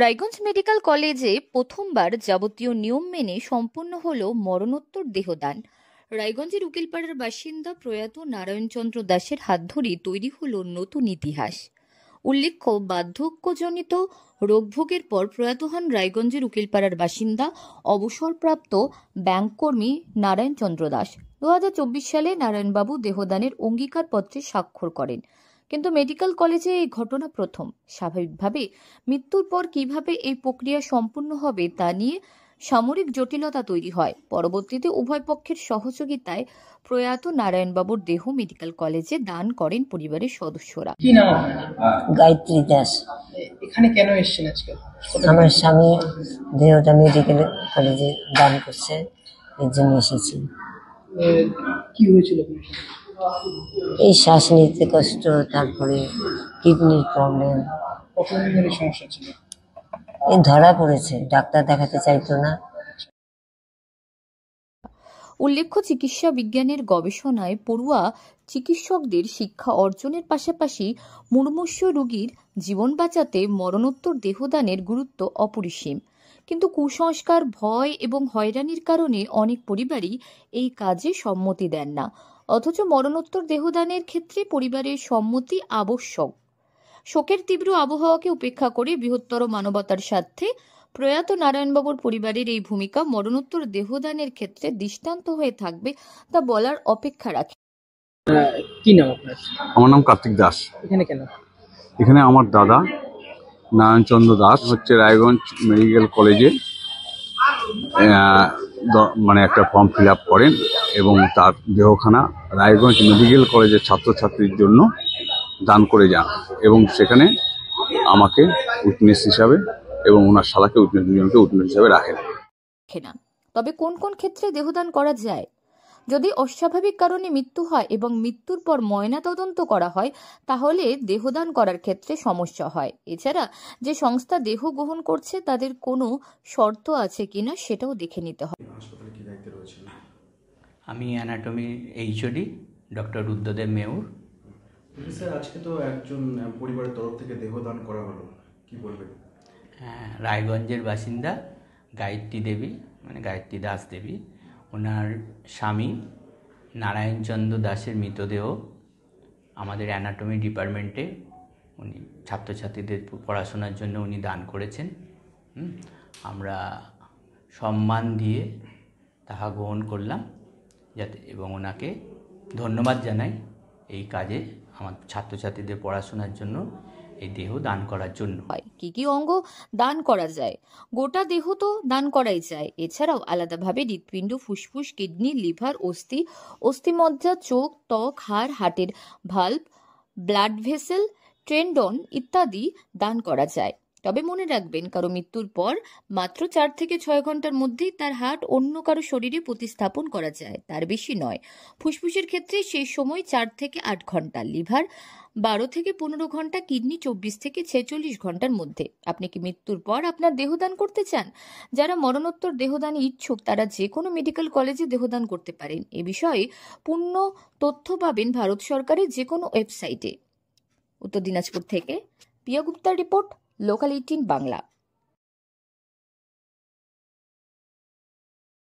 Raiganj medical কলেজে প্রথমবার যাবতীয় নিয়ম মেনে সম্পন্ন হলো মরণোত্তর দেহদান। রায়গঞ্জের উকিলপাড়ার বাসিন্দা প্রয়াত নারায়ণচন্দ্র দাসের হাত ধরেই তৈরি হলো নতুন ইতিহাস। উল্লেখ্য, বার্ধক্যজনিত রোগভোগের পর প্রয়াত হন রায়গঞ্জের উকিলপাড়ার বাসিন্দা অবসরপ্রাপ্ত ব্যাংককর্মী নারায়ণচন্দ্র দাস। 2024 সালে নারায়ণবাবু দেহদানের অঙ্গীকারপত্রে স্বাক্ষর করেন, কিন্তু মেডিকেল কলেজে এই ঘটনা প্রথম। স্বাভাবিকভাবে মৃত্যুর পর কিভাবে এই প্রক্রিয়া সম্পূর্ণ হবে তা নিয়ে সামরিক জটিলতা তৈরি হয়। পরবর্তীতে উভয় পক্ষের সহযোগিতায় প্রয়াত নারায়ণবাবুর দেহ মেডিকেল কলেজে দান করেন পরিবারের সদস্যরা। কি নাম আপনার? গায়ত্রী দাস। এখানে কেন এসেছেন আজকে? আমার স্বামী দেহটা মেডিকেল কলেজে দান করছে, এর জন্য এসেছি। কি হয়েছিল? এই শ্বাস নিতে কষ্ট, তারপরে কিডনির প্রবলেম। কতদিন ধরে সমস্যা ছিল? এই ধরা পড়েছে, ডাক্তার দেখাতে চাইতো না। উল্লেখ্য, চিকিৎসা বিজ্ঞানের গবেষণায় পড়ুয়া চিকিৎসকদের শিক্ষা অর্জনের পাশাপাশি মুমূর্ষু রোগীর জীবন বাঁচাতে মরণোত্তর দেহদানের গুরুত্ব অপরিসীম। কিন্তু কুসংস্কার, ভয় এবং হয়রানির কারণে অনেক পরিবারই এই কাজে সম্মতি দেন না। অথচ মরণোত্তর দেহদানের ক্ষেত্রে পরিবারের সম্মতি আবশ্যক। শোকের তীব্র আবহাওয়াকে উপেক্ষা করে বৃহত্তর মানবতার স্বার্থে প্রয়াত নারায়ণবাবুর পরিবারের এই ভূমিকা মরণোত্তর দেহদানের ক্ষেত্রে দৃষ্টান্ত হয়ে থাকবে তা বলার অপেক্ষা রাখে। কি নাম আপনার? আমার নাম কার্তিক দাস। এখানে কেন? এখানে আমার দাদা নারায়ণচন্দ্র দাস হচ্ছে রায়গঞ্জ মেডিকেল কলেজে মানে একটা ফর্ম ফিল আপ করেন এবং তার দেহখানা রায়গঞ্জ মেডিকেল কলেজের ছাত্রছাত্রীর জন্য দান করে যান এবং সেখানে আমাকে উইটনেস হিসাবে এবং ওনার শালাকে দুজনকে উইটনেস হিসাবে রাখেন। তবে কোন কোন ক্ষেত্রে দেহদান করা যায়? যদি অস্বাভাবিক কারণে মৃত্যু হয় এবং মৃত্যুর পর ময়নাতদন্ত করা হয়, তাহলে দেহদান করার ক্ষেত্রে সমস্যা হয়। এছাড়া যে সংস্থা দেহ গ্রহণ করছে তাদের কোনো শর্ত আছে কিনা সেটাও দেখে নিতে হবে। আমি anatomy HOD doctor Rudradev mayor. Sir, আজকে তো একজন পরিবারের তরফ থেকে দেহদান করা হলো, কি বলবেন? হ্যাঁ, রায়গঞ্জের বাসিন্দা গায়ত্রী দেবী, মানে গায়ত্রী দাস দেবী, ওনার স্বামী নারায়ণচন্দ্র দাসের মৃতদেহ আমাদের অ্যানাটমি ডিপার্টমেন্টে উনি ছাত্রছাত্রীদের পড়াশোনার জন্য উনি দান করেছেন। আমরা সম্মান দিয়ে তাহা গ্রহণ করলাম যাতে, এবং ওনাকে ধন্যবাদ জানাই এই কাজে আমার ছাত্রছাত্রীদের পড়াশোনার জন্য এই দেহ দান করার জন্য। কি কি অঙ্গ দান করা যায়? গোটা দেহ তো দান করাই যায়, এছাড়াও আলাদাভাবে হৃৎপিণ্ড, ফুসফুস, কিডনি, লিভার, অস্থিমজ্জা, চোখ, ত্বক, হাড়, হার্টের ভাল্ব, ব্লাড ভেসেল, টেন্ডন ইত্যাদি দান করা যায়। তবে মনে রাখবেন, কারো মৃত্যুর পর মাত্র 4 থেকে 6 ঘন্টার মধ্যেই তার হার্ট অন্য কারো শরীরে প্রতিস্থাপন করা যায়, তার বেশি নয়। ফুসফুসের ক্ষেত্রে সেই সময় 4 থেকে 8 ঘন্টা, লিভার 12 থেকে 15 ঘন্টা, কিডনি 24 থেকে 46 ঘন্টার মধ্যে। আপনি কি মৃত্যুর পর আপনার দেহদান করতে চান? যারা মরণোত্তর দেহদানে ইচ্ছুক তারা যে কোনো মেডিকেল কলেজে দেহদান করতে পারেন। এ বিষয়ে পূর্ণ তথ্য পাবেন ভারত সরকারের যে কোনো ওয়েবসাইটে। উত্তর দিনাজপুর থেকে পিয়া গুপ্তার রিপোর্ট, লোকাল 18 বাংলা।